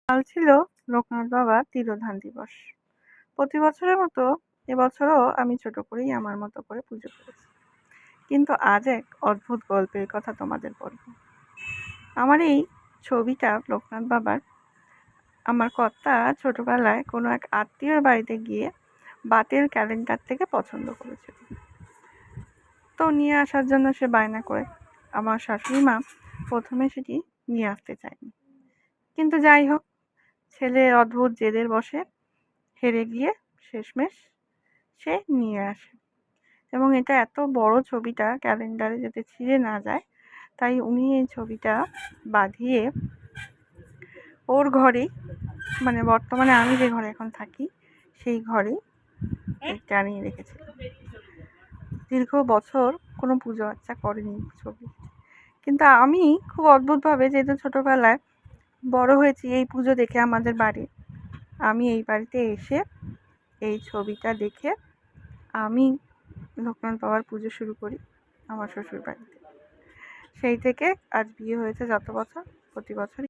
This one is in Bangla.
কাল ছিল লোকনাথ বাবার তিরোধান দিবস। প্রতি বছরের মতো এবছরও আমি ছোট করেই আমার মতো করে পুজো করেছি। কিন্তু আজ এক অদ্ভুত গল্পের কথা তোমাদের বলব। আমার এই ছবিটা লোকনাথ বাবার আমার কর্তা ছোটবেলায় কোনো এক আত্মীয়র বাড়িতে গিয়ে বাতের ক্যালেন্ডার থেকে পছন্দ করেছিল। তো নিয়ে আসার জন্য সে বায়না করে। আমার শাশুড়ি মা প্রথমে সেটি নিয়ে আসতে চায়নি, কিন্তু যাই হোক, ছেলের অদ্ভুত জেদের বশে হেরে গিয়ে শেষমেশ সে নিয়ে আসে। এবং এটা এত বড় ছবিটা ক্যালেন্ডারে যাতে ছিঁড়ে না যায়, তাই উনি এই ছবিটা বাঁধিয়ে ওর ঘরেই, মানে বর্তমানে আমি যে ঘরে এখন থাকি সেই ঘরেই টানিয়ে রেখেছিল। দীর্ঘ বছর কোনো পুজো আর্চা করেনি ছবি। কিন্তু আমি খুব অদ্ভুতভাবে, যেহেতু ছোটোবেলায় বড় হয়েছি এই পুজো দেখে আমাদের বাড়ি, আমি এই বাড়িতে এসে এই ছবিটা দেখে আমি লোকনাথ বাবার পুজো শুরু করি আমার শ্বশুর বাড়িতে। সেই থেকে আজ বিয়ে হয়েছে যত বছর, প্রতি বছরই